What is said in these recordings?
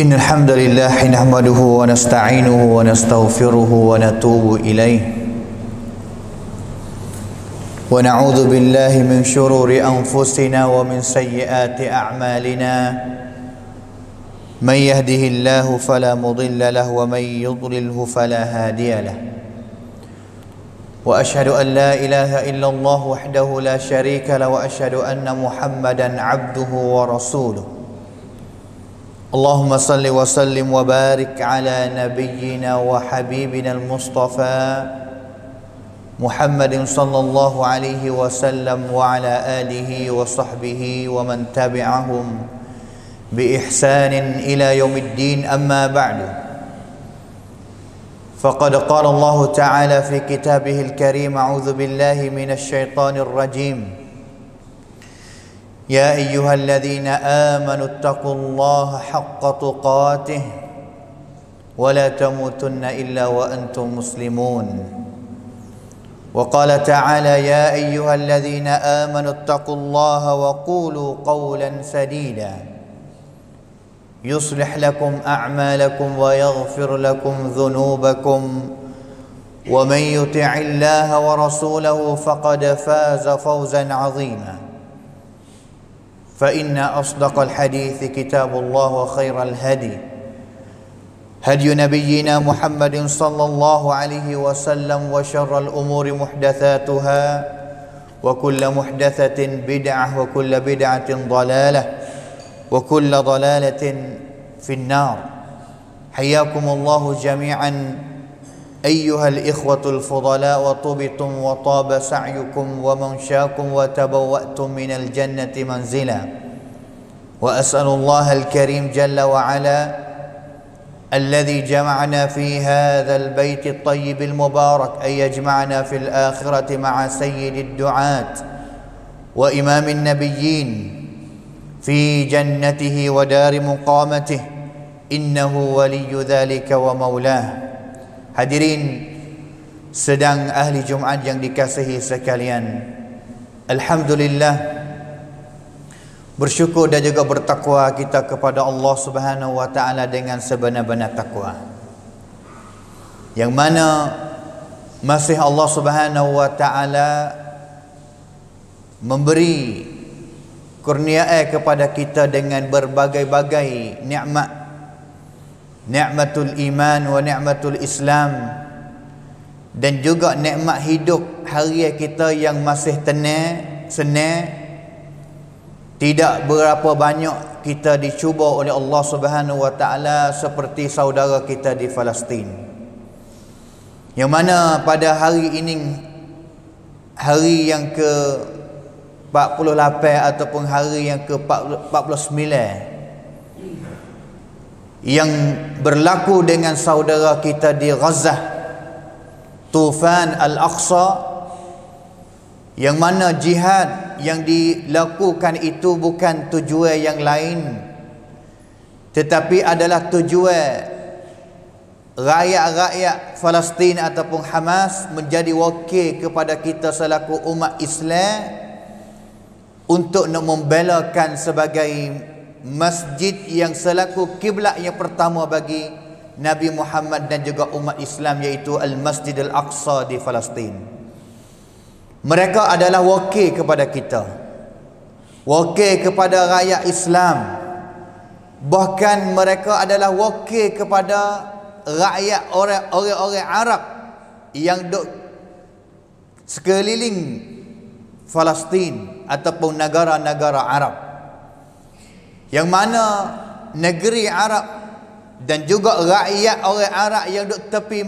إن الحمد لله نحمده ونستعينه ونستغفره ونتوب إليه ونعوذ بالله من شرور أنفسنا ومن سيئات أعمالنا من يهده الله فلا مضل له ومن يضلله فلا هادي له وأشهد أن لا إله إلا الله وحده لا شريك له وأشهد أن محمدا عبده ورسوله اللهم صل وسلم وبارك على نبينا وحبيبنا المصطفى محمد صلى الله عليه وسلم وعلى آله وصحبه ومن تبعهم بإحسان إلى يوم الدين. أما بعد، فقد قال الله تعالى في كتابه الكريم: أعوذ بالله من الشيطان الرجيم يا أيها الذين آمنوا اتقوا الله حق تقاته ولا تموتن إلا وأنتم مسلمون. وقال تعالى: يا أيها الذين آمنوا اتقوا الله وقولوا قولا سديدا يصلح لكم أعمالكم ويغفر لكم ذنوبكم ومن يطع الله ورسوله فقد فاز فوزا عظيما. فإن أصدق الحديث كتاب الله وخير الهدي هدي نبينا محمد صلى الله عليه وسلم وشر الأمور محدثاتها وكل محدثة بدعة وكل بدعة ضلالة وكل ضلالة في النار. حياكم الله جميعا أيها الإخوة الفضلاء وطبتم وطاب سعيكم ومنشاكم وتبوأتم من الجنة منزلا. وأسأل الله الكريم جل وعلا الذي جمعنا في هذا البيت الطيب المبارك أن يجمعنا في الآخرة مع سيد الدعاة وإمام النبيين في جنته ودار مقامته إنه ولي ذلك ومولاه. Hadirin sedang ahli Jumaat yang dikasihi sekalian, alhamdulillah, bersyukur dan juga bertakwa kita kepada Allah Subhanahu wa taala dengan sebenar-benar takwa, yang mana masih Allah Subhanahu wa taala memberi kurnia kepada kita dengan berbagai-bagai nikmat, nikmatul iman wa nikmatul Islam, dan juga nikmat hidup harian kita yang masih tenang, senang. Tidak berapa banyak kita dicuba oleh Allah Subhanahu wa taala seperti saudara kita di Palestin, yang mana pada hari ini, hari yang ke 48 ataupun hari yang ke 49 yang berlaku dengan saudara kita di Gaza, Tufan Al-Aqsa, yang mana jihad yang dilakukan itu bukan tujuan yang lain, tetapi adalah tujuan rakyat-rakyat Palestin ataupun Hamas menjadi wakil kepada kita selaku umat Islam untuk nak membelakan sebagai masjid yang selaku kiblat yang pertama bagi Nabi Muhammad dan juga umat Islam, iaitu Al-Masjid Al-Aqsa di Palestin. Mereka adalah wakil kepada kita, wakil kepada rakyat Islam, bahkan mereka adalah wakil kepada rakyat orang-orang Arab yang duk sekeliling Palestin ataupun negara-negara Arab, yang mana negeri Arab dan juga rakyat orang Arab yang duduk tepi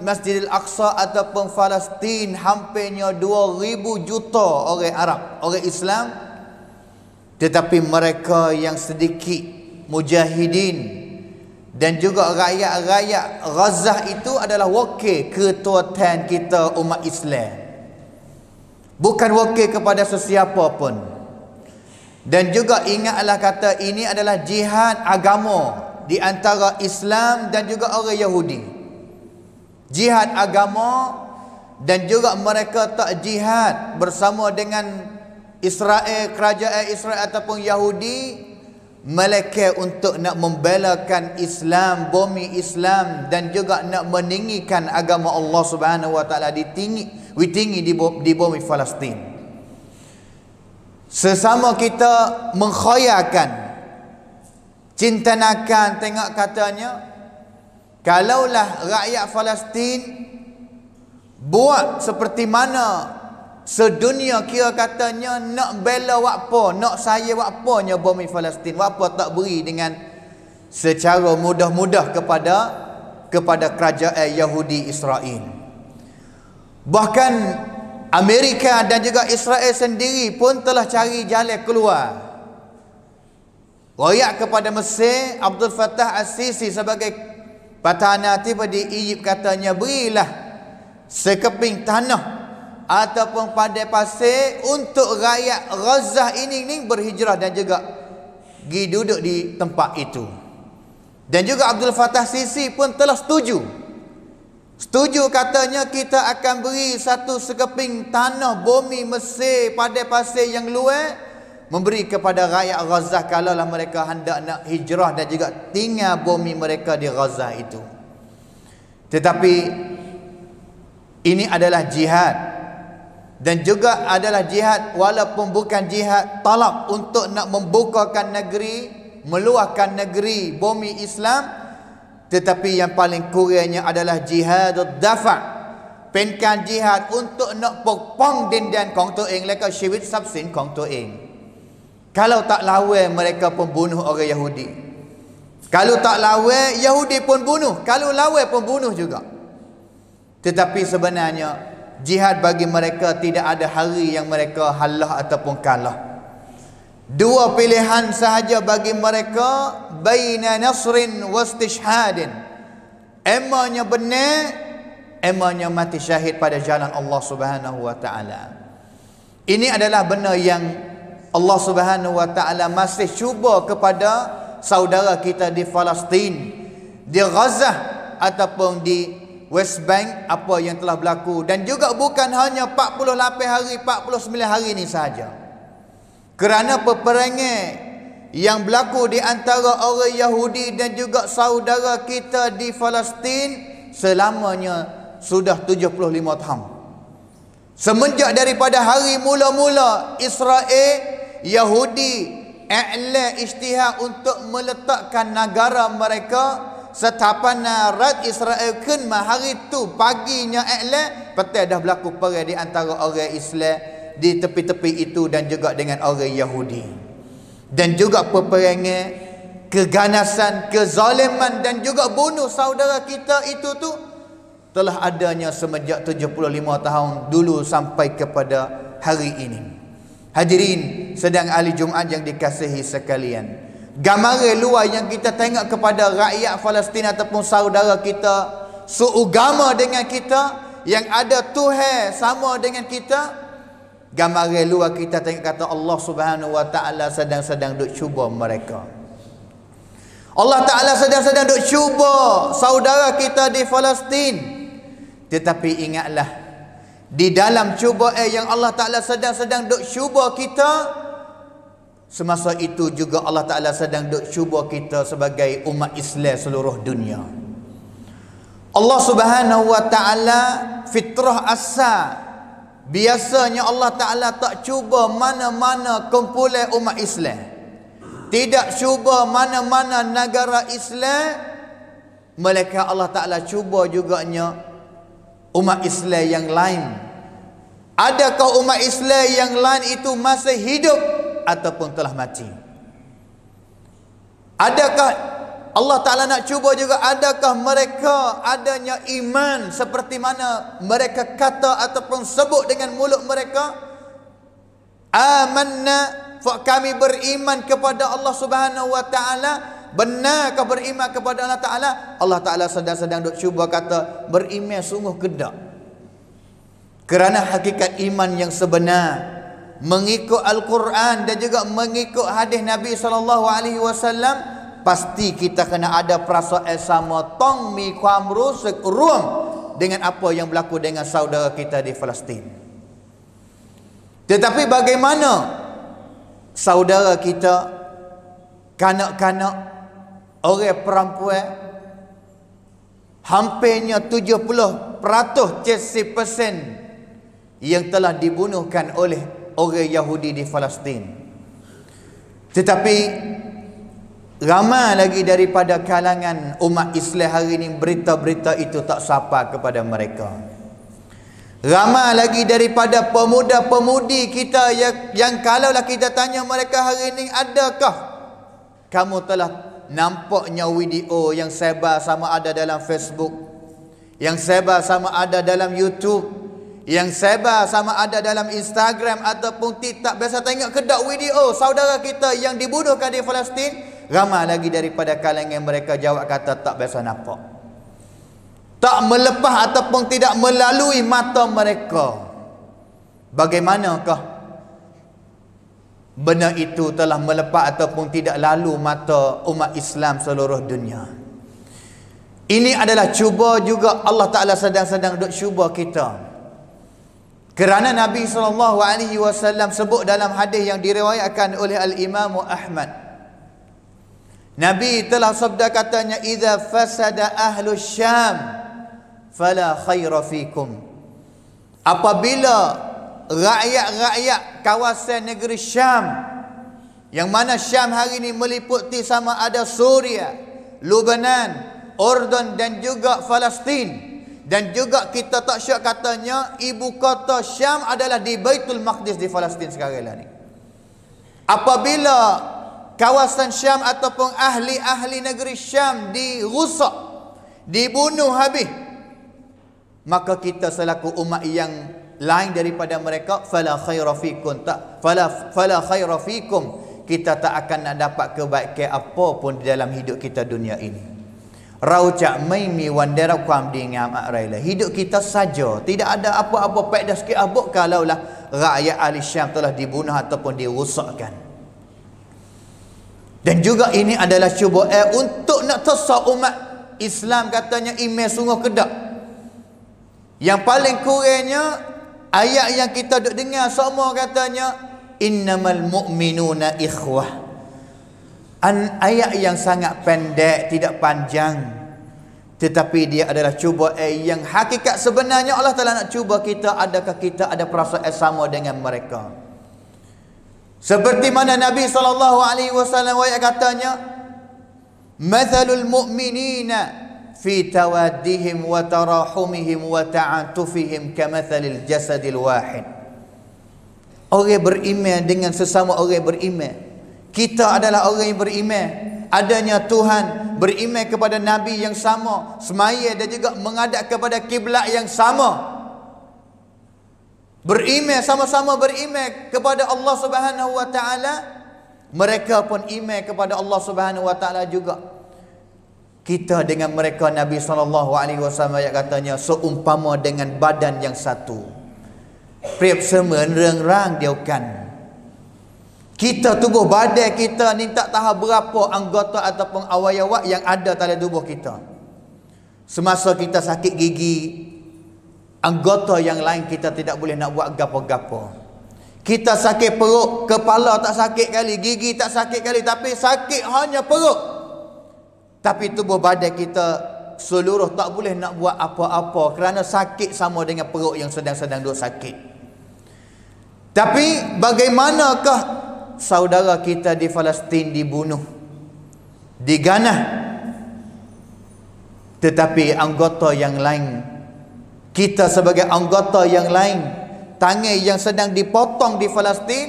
Masjidil Aqsa ataupun Palestin hampirnya 2,000 juta orang Arab, orang Islam, tetapi mereka yang sedikit mujahidin dan juga rakyat-rakyat Gaza itu adalah wakil ketuatan kita umat Islam, bukan wakil kepada sesiapa pun. Dan juga ingatlah kata ini adalah jihad agama di antara Islam dan juga orang Yahudi. Jihad agama, dan juga mereka tak jihad bersama dengan Israel, kerajaan Israel ataupun Yahudi. mereka untuk nak membelakan Islam, bumi Islam, dan juga nak meninggikan agama Allah Subhanahu wa taala ditinggi di bumi Palestin. Sesama kita mengkhayakan, cintanakan, tengok katanya, kalaulah rakyat Palestin buat seperti mana sedunia kira katanya nak bela wakpo, nak saya wakponya bumi Palestin, wakpo tak beri dengan secara mudah-mudah kepada kerajaan Yahudi Israel. Bahkan Amerika dan juga Israel sendiri pun telah cari jalan keluar. Royak kepada Mesir, Abdul Fattah As-Sisi sebagai Perdana Menteri di Egypt katanya, berilah sekeping tanah ataupun padai pasir untuk rakyat Gaza ini berhijrah dan juga pergi duduk di tempat itu. Dan juga Abdul Fattah Sisi pun telah setuju katanya, kita akan beri satu sekeping tanah bumi Mesir padai pasir yang luas, memberi kepada rakyat Gaza kalaulah mereka hendak nak hijrah dan juga tinggal bumi mereka di Gaza itu. Tetapi ini adalah jihad, dan juga adalah jihad walaupun bukan jihad talab untuk nak membukakan negeri, meluahkan negeri bumi Islam, tetapi yang paling kurangnya adalah jihad dafa', penkan jihad untuk nak pokpong dindan kong tu eng leka syawit sabsin kong tu eng. Kalau tak lawan mereka pun bunuh orang Yahudi, kalau tak lawan Yahudi pun bunuh, kalau lawan pun bunuh juga. Tetapi sebenarnya jihad bagi mereka tidak ada hari yang mereka halah ataupun kalah. Dua pilihan sahaja bagi mereka, baina nasrin wa istishhadin. Emanya benar, emanya mati syahid pada jalan Allah Subhanahu wa taala. Ini adalah benar yang Allah Subhanahu wa taala masih cuba kepada saudara kita di Palestin, di Gaza ataupun di West Bank, apa yang telah berlaku. Dan juga bukan hanya 48 hari, 49 hari ini sahaja. Kerana peperangan yang berlaku di antara orang Yahudi dan juga saudara kita di Palestin selamanya sudah 75 tahun. Semenjak daripada hari mula-mula Israel, Yahudi i'la ijtihad untuk meletakkan negara mereka, setapana Rad Israel kenma hari tu paginya i'la, petang dah berlaku perang di antara orang Islam di tepi-tepi itu dan juga dengan orang Yahudi. Dan juga peperangan, keganasan, kezaliman dan juga bunuh saudara kita itu tu telah adanya semenjak 75 tahun dulu sampai kepada hari ini. Hadirin sedang ahli Jumaat yang dikasihi sekalian, gambaran luar yang kita tengok kepada rakyat Palestin ataupun saudara kita seagama dengan kita, yang ada Tuhan sama dengan kita, gambaran luar kita tengok kata Allah Subhanahu wa taala sedang duk cuba mereka. Allah Taala sedang duk cuba saudara kita di Palestin. Tetapi ingatlah, di dalam cubaan yang Allah Taala sedang duk cuba kita, semasa itu juga Allah Ta'ala sedang duk cuba kita sebagai umat Islam seluruh dunia. Allah Subhanahu wa Ta'ala fitrah asal, biasanya Allah Ta'ala tak cuba mana-mana kumpulan umat Islam, tidak cuba mana-mana negara Islam, melainkan Allah Ta'ala cuba juganya umat Islam yang lain. Adakah umat Islam yang lain itu masih hidup ataupun telah mati? Adakah Allah Ta'ala nak cuba juga, adakah mereka adanya iman seperti mana mereka kata ataupun sebut dengan mulut mereka, amanna, kami beriman kepada Allah Subhanahu wa Ta'ala. Benarkah beriman kepada Allah Ta'ala? Allah Ta'ala sedang duk cuba kata beriman sungguh ke tak? Kerana hakikat iman yang sebenar, mengikut Al-Quran dan juga mengikut hadis Nabi SAW, pasti kita kena ada perasaan sama, tong mi kuam rusuk ruam dengan apa yang berlaku dengan saudara kita di Palestin. Tetapi bagaimana saudara kita kanak-kanak, orang perempuan, hampirnya 70% yang telah dibunuhkan oleh orang Yahudi di Palestin. Tetapi ramai lagi daripada kalangan umat Islam hari ini berita-berita itu tak sampai kepada mereka. Ramai lagi daripada pemuda-pemudi kita yang kalaulah kita tanya mereka hari ini, adakah kamu telah nampaknya video yang sebar sama ada dalam Facebook, yang sebar sama ada dalam YouTube, yang sebar sama ada dalam Instagram ataupun TikTok? Biasa tengok kedak video saudara kita yang dibunuhkan di Palestin. Ramai lagi daripada kalangan mereka jawab kata tak biasa nampak, tak melepas ataupun tidak melalui mata mereka. Bagaimanakah benda itu telah melepas ataupun tidak lalu mata umat Islam seluruh dunia? Ini adalah cuba juga Allah Ta'ala sedang-sedang duk cuba kita. Kerana Nabi SAW sebut dalam hadis yang diriwayatkan oleh Al-Imam Ahmad, Nabi telah sabda katanya, "Idza fasada ahlu Syam fala khaira fikum." Apabila rakyat-rakyat kawasan negeri Syam, yang mana Syam hari ini meliputi sama ada Suria, Lebanon, Urdun dan juga Palestin, dan juga kita tak syak katanya ibu kota Syam adalah di Baitul Maqdis di Palestin sekarang ni. Apabila kawasan Syam ataupun ahli-ahli negeri Syam dirusak, dibunuh habis, maka kita selaku umat yang lain daripada mereka, fala khaira fikum, fala khaira fikum, kita tak akan nak dapat kebaikan apa pun di dalam hidup kita dunia ini. Raucak maimi wandera kuam di ngam akraila. Hidup kita saja, tidak ada apa-apa faedah sikit abuk kalaulah rakyat ahli Syam telah dibunuh ataupun dirosakkan. Dan juga ini adalah cubaan untuk nak tesak umat Islam katanya iman sungguh kedak. Yang paling kurangnya ayat yang kita duk dengar semua katanya innamal mu'minuna ikhwah. Ayat yang sangat pendek, tidak panjang, tetapi dia adalah cubaan yang hakikat sebenarnya Allah Ta'ala nak cuba kita, adakah kita ada perasaan sama dengan mereka. Seperti mana Nabi SAW katanya, mathalul mu'minina fi tawaddihim wa tarahumihim wa ta'atufihim kamathalil jasadil wahid. Orang beriman dengan sesama orang beriman. Kita adalah orang yang beriman, adanya Tuhan, beriman kepada Nabi yang sama, semaya dan juga menghadap kepada kiblat yang sama. Beriman, sama-sama beriman kepada Allah Subhanahu wa taala. Mereka pun iman kepada Allah Subhanahu wa taala juga. Kita dengan mereka, Nabi SAW yang katanya seumpama dengan badan yang satu. Priap semen reng-rang diaukan. Kita tubuh badan kita ni tak tahu berapa anggota ataupun awak-awak yang ada dalam tubuh kita. Semasa kita sakit gigi, anggota yang lain kita tidak boleh nak buat gapo-gapo. Kita sakit perut, kepala tak sakit kali, gigi tak sakit kali, tapi sakit hanya perut. Tapi tubuh badan kita seluruh tak boleh nak buat apa-apa kerana sakit sama dengan perut yang sedang-sedang duk sakit. Tapi bagaimanakah saudara kita di Palestin dibunuh, diganah, tetapi anggota yang lain, kita sebagai anggota yang lain, tangan yang sedang dipotong di Palestin,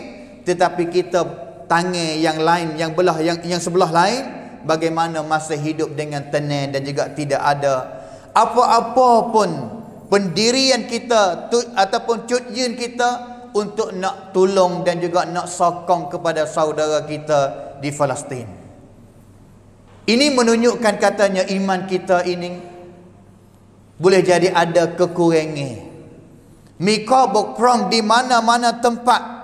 tetapi kita tangan yang lain, yang belah yang sebelah lain, bagaimana masih hidup dengan tenang dan juga tidak ada apa-apa pun pendirian kita ataupun cutjun kita untuk nak tolong dan juga nak sokong kepada saudara kita di Palestin. Ini menunjukkan katanya iman kita ini boleh jadi ada kekurangan. Mika berperang di mana-mana tempat.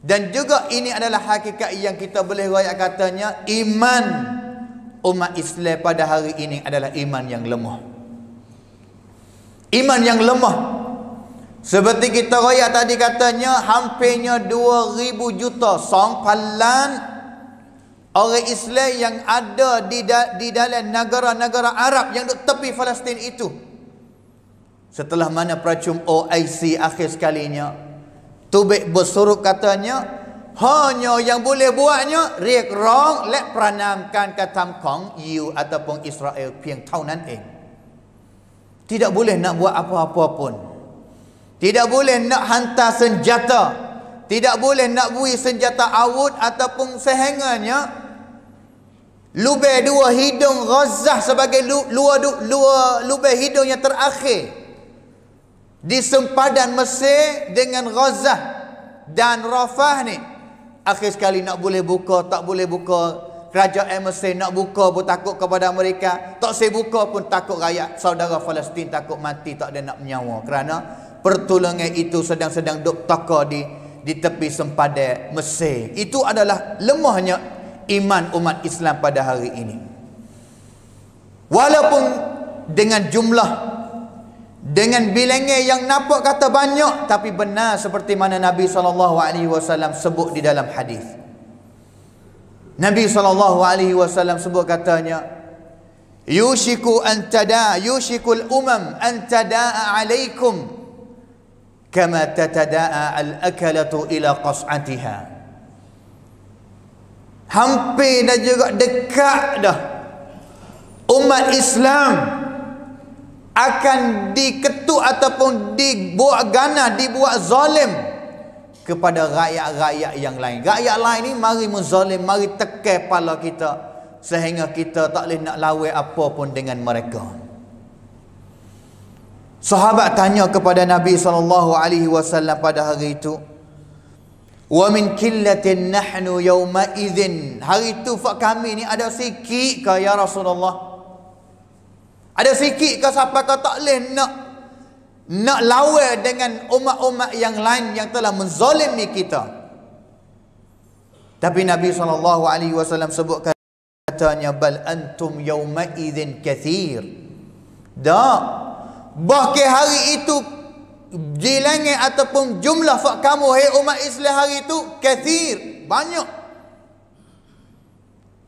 Dan juga ini adalah hakikat yang kita boleh rayak katanya, iman umat Islam pada hari ini adalah iman yang lemah. Iman yang lemah. Seperti kita rayak tadi katanya, hampirnya 2,000 juta song palan orang Islam yang ada di dalam negara-negara Arab yang duk tepi Palestin itu. Setelah mana percuma OIC akhir sekalinya, Tubik bersuruh katanya, hanya yang boleh buatnya Riek Rong let pranamkan katam kong you ataupun Israel พียง เท่านั้นเอง tidak boleh nak buat apa-apa pun. Tidak boleh nak hantar senjata. Tidak boleh nak bui senjata awut ataupun sehengganya lubang dua hidung Gaza sebagai lubang hidung yang terakhir di sempadan Mesir dengan Gaza dan Rafah ni. Akhir sekali nak boleh buka, tak boleh buka. Kerajaan Mesir nak buka pun takut kepada mereka. Tak saya buka pun takut rakyat saudara Palestin takut mati, tak ada nak menyawa. Kerana pertolongan itu sedang-sedang duk taka di tepi sempadan Mesir. Itu adalah lemahnya iman umat Islam pada hari ini. Walaupun dengan jumlah, dengan bilangan yang nampak kata banyak, tapi benar seperti mana Nabi SAW sebut di dalam hadis. Nabi SAW sebut katanya, yushikul umam an tada'a alaikum kama tatada'a al-akalatu ila qas'atiha. Hampir dah juga dekat dah umat Islam akan diketuk ataupun dibuat ganas, dibuat zalim kepada rakyat-rakyat yang lain. Rakyat lain ni mari menzalim, mari tekan kepala kita sehingga kita tak boleh nak lawan apa pun dengan mereka. Sahabat tanya kepada Nabi SAW pada hari itu, wa min killatin nahnu yawma idzin. Hari itu fak kami ni ada sikit ke ya Rasulullah? Ada sikit ke siapa kau tak boleh nak lawan dengan umat-umat yang lain yang telah menzalimi kita? Tapi Nabi SAW sebut katanya, bal antum yawma idzin kathir. Dak, bahkan hari itu bilangan ataupun jumlah fak kamu hai umat Islam hari itu kathir, banyak.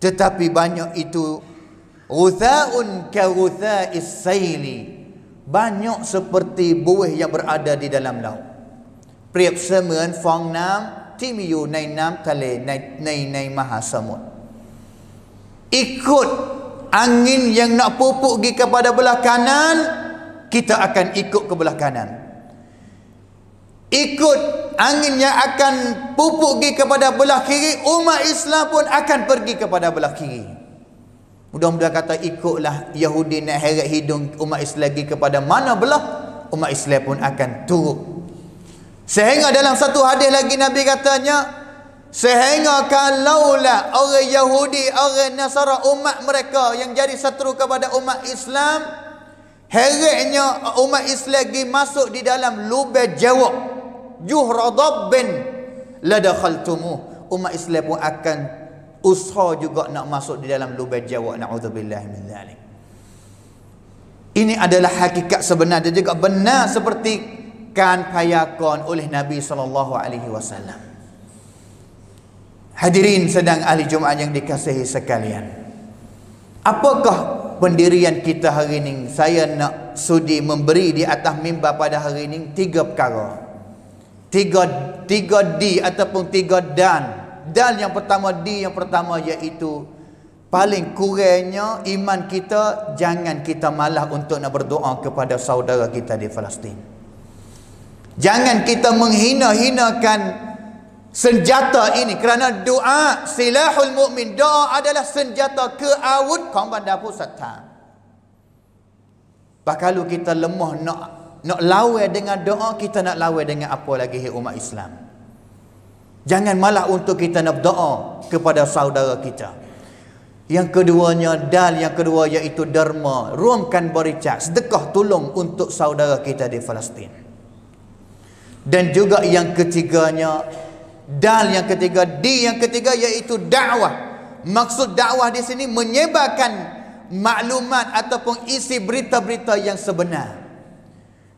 Tetapi banyak itu Ghutha'un ka ghutha'is sayli, banyak seperti buih yang berada di dalam laut. เปรียบเสมือนฟองน้ำที่มีอยู่ในน้ำทะเลในมหาสมุทร Ikut angin yang nak pupuk pergi kepada belah kanan, kita akan ikut ke belah kanan. Ikut angin yang akan pupuk pergi kepada belah kiri, umat Islam pun akan pergi kepada belah kiri. Mudah-mudahan kata ikutlah Yahudi nak heret hidung umat Islam lagi kepada mana belah, umat Islam pun akan turut. Sehingga dalam satu hadis lagi Nabi katanya, sehingga kalaulah orang Yahudi, orang Nasara, umat mereka yang jadi seteru kepada umat Islam, heretnya umat Islam lagi masuk di dalam lubang jawab, juhra dabbin la dakhaltumuh, umat Islam pun akan usaha juga nak masuk di dalam lubang jawab. Na'udzubillah min dzalik. Ini adalah hakikat sebenar dan juga benar seperti kan payakon oleh Nabi SAW. Hadirin sedang ahli Jumaat yang dikasihi sekalian, apakah pendirian kita hari ini? Saya nak sudi memberi di atas mimbar pada hari ini 3 perkara. 3 D ataupun 3 dan. Dan yang pertama, D yang pertama iaitu paling kurangnya iman kita, jangan kita malas untuk nak berdoa kepada saudara kita di Palestin. Jangan kita menghina-hinakan senjata ini, kerana doa silahul mukmin, doa adalah senjata keawut kaum bandar pusat. Kalau kita lemah nak lawan dengan doa, kita nak lawan dengan apa lagi umat Islam? Jangan malah untuk kita nak doa kepada saudara kita. Yang keduanya, yang kedua iaitu derma, ruamkan bericak, sedekah tolong untuk saudara kita di Palestin. Dan juga yang ketiganya, yang ketiga, D yang ketiga iaitu dakwah. Maksud dakwah di sini menyebarkan maklumat ataupun isi berita-berita yang sebenar.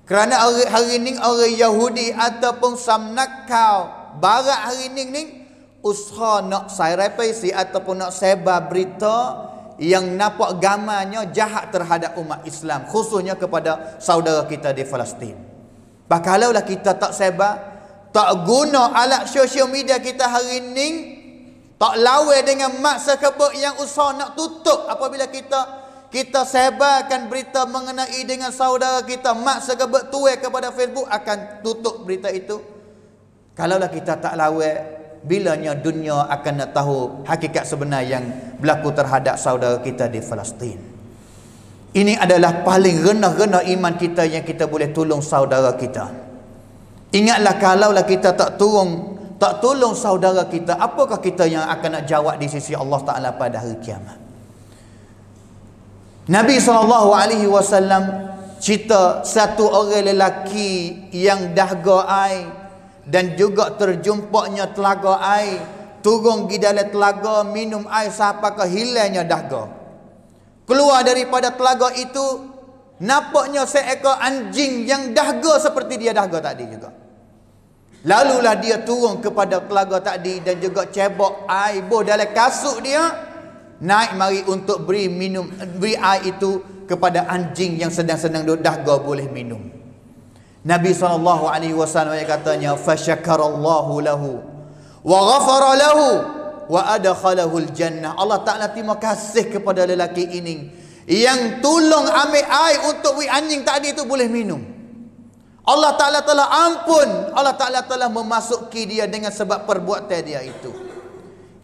Kerana hari ini orang Yahudi ataupun Samnakau Barat hari ini usaha nak sairepesi ataupun nak sebar berita yang nampak gamanya jahat terhadap umat Islam, khususnya kepada saudara kita di Palestin. Kalaulah kita tak sebar, tak guna alat sosial media kita hari ini, tak lawan dengan maksa kebut yang usaha nak tutup apabila kita sebarkan berita mengenai dengan saudara kita, maksa kebut tuai kepada Facebook, akan tutup berita itu. Kalaulah kita tak lawan, bilanya dunia akan nak tahu hakikat sebenar yang berlaku terhadap saudara kita di Palestin. Ini adalah paling rendah-rendah iman kita yang kita boleh tolong saudara kita. Ingatlah, kalaulah kita tak tolong saudara kita, apakah kita yang akan nak jawab di sisi Allah Ta'ala pada hari kiamat? Nabi SAW cerita satu orang lelaki yang dahaga air dan juga terjumpaknya telaga air, turun di dalam telaga, minum air sampai ke hilangnya dahaga. Keluar daripada telaga itu, nampaknya seekor anjing yang dahaga seperti dia dahaga tadi juga. Lalulah dia turun kepada telaga tadi dan juga cebok air dalam kasut dia, naik mari untuk beri air itu kepada anjing yang sedang-sedang dahaga boleh minum. Nabi SAW katanya, fasyakarallahu lahu wa ghafara lahu wa adkhalahul jannah. Allah Ta'ala terima kasih kepada lelaki ini yang tolong ambil air untuk anjing tadi itu boleh minum. Allah Ta'ala telah ampun, Allah Ta'ala telah memasuki dia dengan sebab perbuatan dia itu.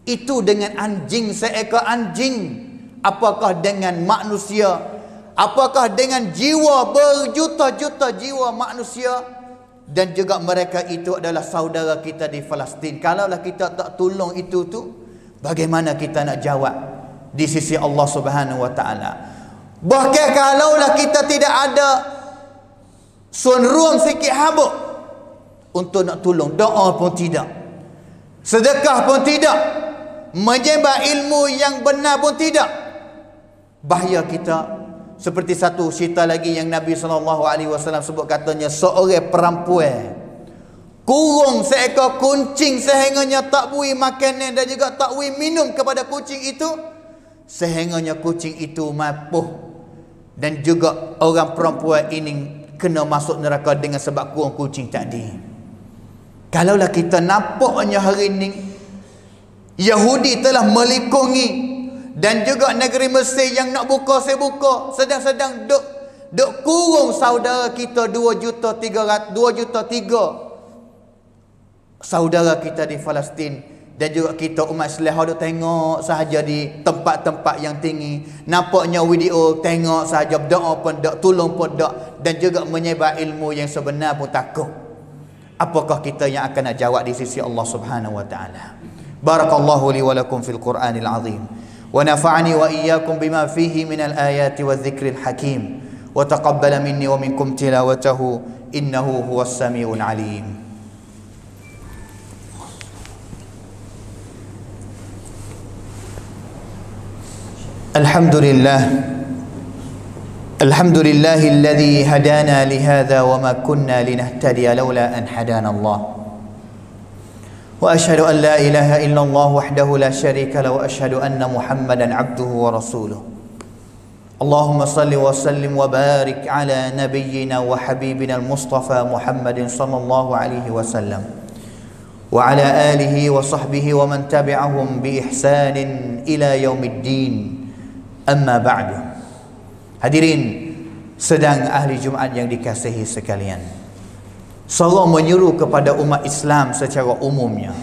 Itu dengan anjing, seekor anjing. Apakah dengan manusia? Apakah dengan jiwa, berjuta-juta jiwa manusia? Dan juga mereka itu adalah saudara kita di Palestin. Kalaulah kita tak tolong itu tu, bagaimana kita nak jawab di sisi Allah Subhanahu Wa Ta'ala? Bahkan kalaulah kita tidak ada sunruang sikit habuk untuk nak tolong, doa pun tidak, sedekah pun tidak, menyebar ilmu yang benar pun tidak, bahaya kita. Seperti satu cerita lagi yang Nabi SAW sebut, katanya seorang perempuan kurung seekor kucing sehingganya tak boleh makanan dan juga tak boleh minum kepada kucing itu, sehingganya kucing itu mapuh, dan juga orang perempuan ini kena masuk neraka dengan sebab kurung kucing tadi. Kalaulah kita nampaknya hari ini Yahudi telah melikungi dan juga negeri Mesir yang nak buka saya buka, sedang-sedang duk kurung saudara kita 2,300,000 saudara kita di Palestin. Dan juga kita umat Islam duk tengok sahaja di tempat-tempat yang tinggi, nampaknya video tengok sahaja, berdoa pun tak, tolong pun tak, dan juga menyebar ilmu yang sebenar pun takut. Apakah kita yang akan nak jawab di sisi Allah Subhanahu Wa Ta'ala? Barakallahu li wa lakum fil Qur'anil azim. ونفعني وإياكم بما فيه من الآيات والذكر الحكيم وتقبل مني ومنكم تلاوته إنه هو السميع العليم. الحمد لله الذي هدانا لهذا وما كنا لنهتدي لولا أن هدانا الله. وأشهد أن لا إله إلا الله وحده لا شريك له وأشهد أن محمدا عبده ورسوله. اللهم صل وسلم وبارك على نبينا وحبيبنا المصطفى محمد صلى الله عليه وسلم وعلى آله وصحبه ومن تبعهم بإحسان إلى يوم الدين. أما بعد. Hadirin sedang ahli Jumaat yang dikasihi sekalian, seorang menyeru kepada umat Islam secara umumnya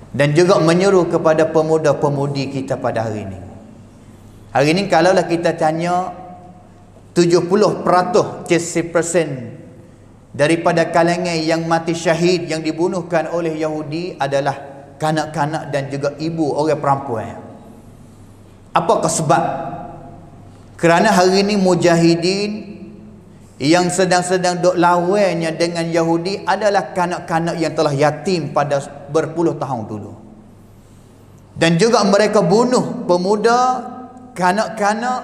dan juga menyeru kepada pemuda-pemudi kita pada hari ini. Hari ini kalaulah kita tanya, 70% daripada kalangan yang mati syahid, yang dibunuhkan oleh Yahudi adalah kanak-kanak dan juga ibu orang perempuan. Apakah sebab? Kerana hari ini mujahidin yang sedang-sedang duk lawannya dengan Yahudi adalah kanak-kanak yang telah yatim pada berpuluh tahun dulu. Dan juga mereka bunuh pemuda, kanak-kanak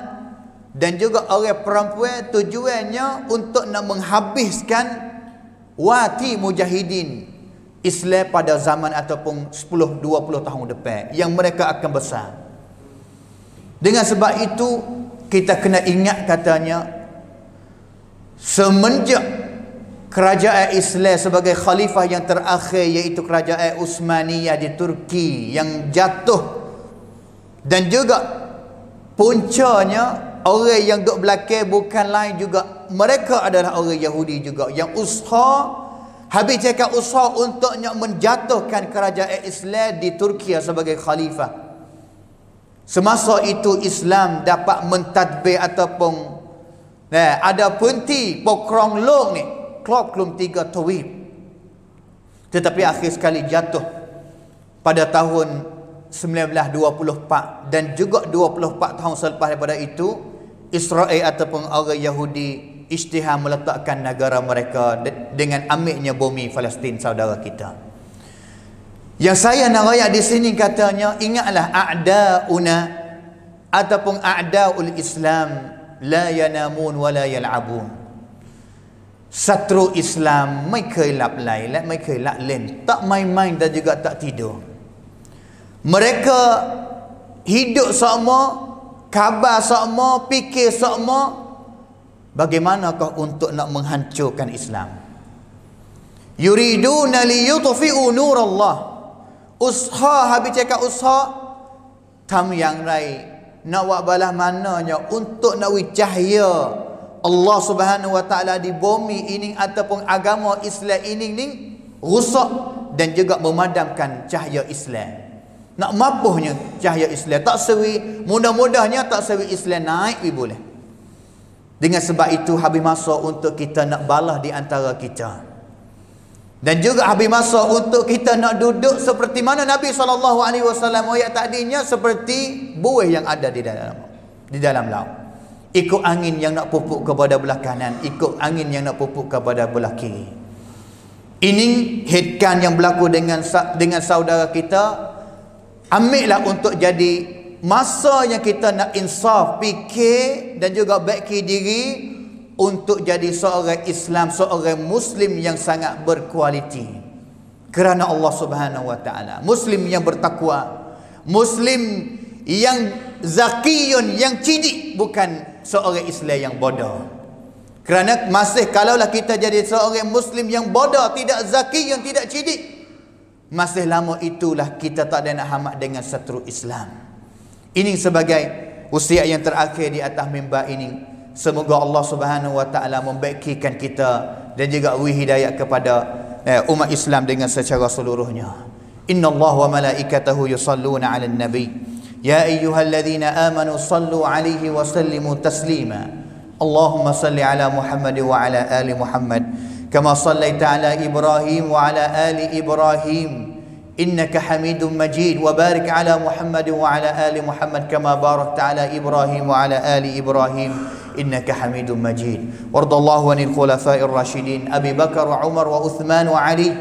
dan juga orang perempuan, tujuannya untuk nak menghabiskan wati mujahidin, Islam pada zaman ataupun 10-20 tahun depan yang mereka akan besar. Dengan sebab itu kita kena ingat katanya, semenjak kerajaan Islam sebagai khalifah yang terakhir iaitu kerajaan Utsmaniyah di Turki yang jatuh, dan juga puncanya orang yang duduk belakang bukan lain juga mereka adalah orang Yahudi juga yang usaha, habis cakap usaha untuknya menjatuhkan kerajaan Islam di Turki sebagai khalifah. Semasa itu Islam dapat mentadbir ataupun ada penti pokrong long ni klok kelum 3 tawib, tetapi akhir sekali jatuh pada tahun 1924, dan juga 24 tahun selepas daripada itu Israel ataupun orang Yahudi isytihar meletakkan negara mereka dengan ambilnya bumi Palestin saudara kita. Yang saya nak rakyat di sini katanya, ingatlah a'da'una ataupun a'da'ul Islam la yanamun wa la yal'abun. Satru Islamไม่เคยหลับไหลและไม่เคยละเล่น tak main-main dan juga tak tidur. Mereka hidup sama, khabar sama, fikir sama, bagaimanakah untuk nak menghancurkan Islam. Yuriduna liyutfi'u nurallah. Usaha, habis cakap usaha tam yang lain nak buat balas mananya untuk nak cahaya Allah Subhanahu wa taala di bumi ini ataupun agama Islam ini rusak, dan juga memadamkan cahaya Islam. Nak mapuhnya cahaya Islam tak sewi, mudah-mudahnya tak sewi Islam naik boleh. Dengan sebab itu habis masa untuk kita nak balas di antara kita. Dan juga habis masa untuk kita nak duduk seperti mana Nabi SAW ayat tadinya, seperti buih yang ada di dalam laut. Ikut angin yang nak pupuk kepada belah kanan, ikut angin yang nak pupuk kepada belah kiri. Ini headkan yang berlaku dengan saudara kita. Ambillah untuk jadi masa yang kita nak insaf, fikir dan juga baiki diri untuk jadi seorang Islam, seorang Muslim yang sangat berkualiti kerana Allah Subhanahu wa taala, Muslim yang bertakwa, Muslim yang zakiyun, yang cidik, bukan seorang Islam yang bodoh. Kerana masih kalaulah kita jadi seorang Muslim yang bodoh, tidak zakiyun, tidak cidik, masih lama itulah kita tak ada nak hamat dengan satru Islam. Ini sebagai usia yang terakhir di atas mimbar ini. Semoga Allah Subhanahu wa taala membaikkan kita dan juga beri hidayah kepada umat Islam dengan secara seluruhnya. Innallaha wa malaikatahu yusalluna 'alan nabi. Ya ayyuhalladzina amanu sallu 'alaihi wa sallimu taslima. Allahumma salli 'ala Muhammad wa 'ala ali Muhammad kama sallaita 'ala Ibrahim wa 'ala ali Ibrahim innaka Hamidum Majid, wa barik 'ala Muhammad wa 'ala ali Muhammad kama barakta 'ala Ibrahim wa 'ala ali Ibrahim إنك حميد مجيد. وارض الله عن الخلفاء الراشدين أبي بكر وعمر وعثمان وعلي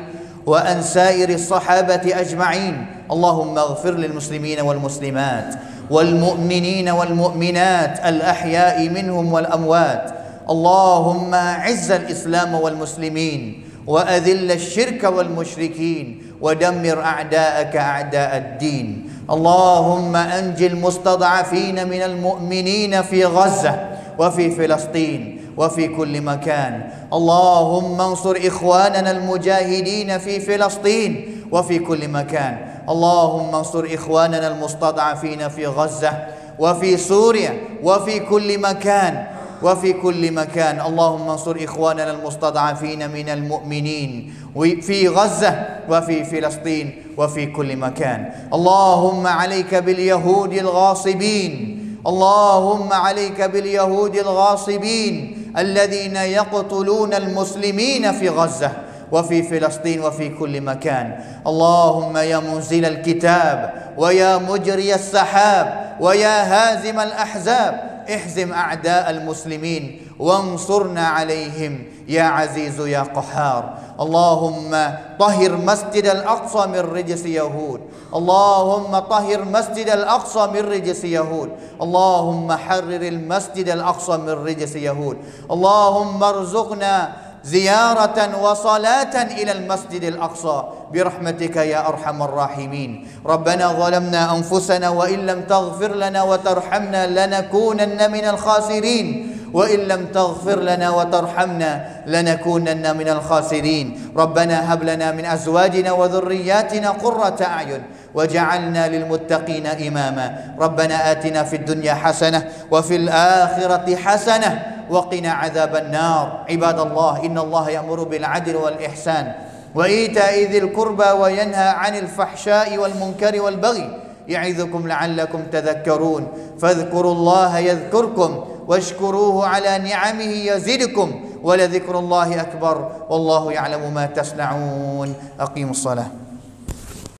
وأن سائر الصحابة أجمعين. اللهم اغفر للمسلمين والمسلمات والمؤمنين والمؤمنات الأحياء منهم والأموات. اللهم أعز الإسلام والمسلمين وأذل الشرك والمشركين ودمر أعداءك أعداء الدين. اللهم أنج المستضعفين من المؤمنين في غزة وفي فلسطين وفي كل مكان. اللهم انصر إخواننا المجاهدين في فلسطين وفي كل مكان. اللهم انصر إخواننا المستضعفين في غزة وفي سوريا وفي كل مكان وفي كل مكان. اللهم انصر إخواننا المستضعفين من المؤمنين في غزة وفي فلسطين وفي كل مكان. اللهم عليك باليهود الغاصبين. اللهم عليك باليهود الغاصبين الذين يقتلون المسلمين في غزة وفي فلسطين وفي كل مكان. اللهم يا منزل الكتاب ويا مجري السحاب ويا هازم الأحزاب اهزم أعداء المسلمين وانصرنا عليهم يا عزيز يا قهار. اللهم طهر مسجد الأقصى من رجس يهود. اللهم طهر مسجد الأقصى من رجس يهود. اللهم حرر المسجد الأقصى من رجس يهود. اللهم ارزقنا زيارة وصلاة إلى المسجد الأقصى برحمتك يا أرحم الراحمين. ربنا ظلمنا أنفسنا وإن لم تغفر لنا وترحمنا لنكونن من الخاسرين، وإن لم تغفر لنا وترحمنا لنكونن من الخاسرين. ربنا هب لنا من أزواجنا وذرياتنا قرة أعين وجعلنا للمتقين إماما. ربنا آتنا في الدنيا حسنة وفي الآخرة حسنة وقنا عذاب النار. عباد الله، إن الله يأمر بالعدل والإحسان وإيتاء ذي القربى وينهى عن الفحشاء والمنكر والبغي يعظكم لعلكم تذكرون. فاذكروا الله يذكركم واشكروه على نعمه يزدكم ولذكر الله أكبر والله يعلم ما تصنعون. أقيموا الصلاة.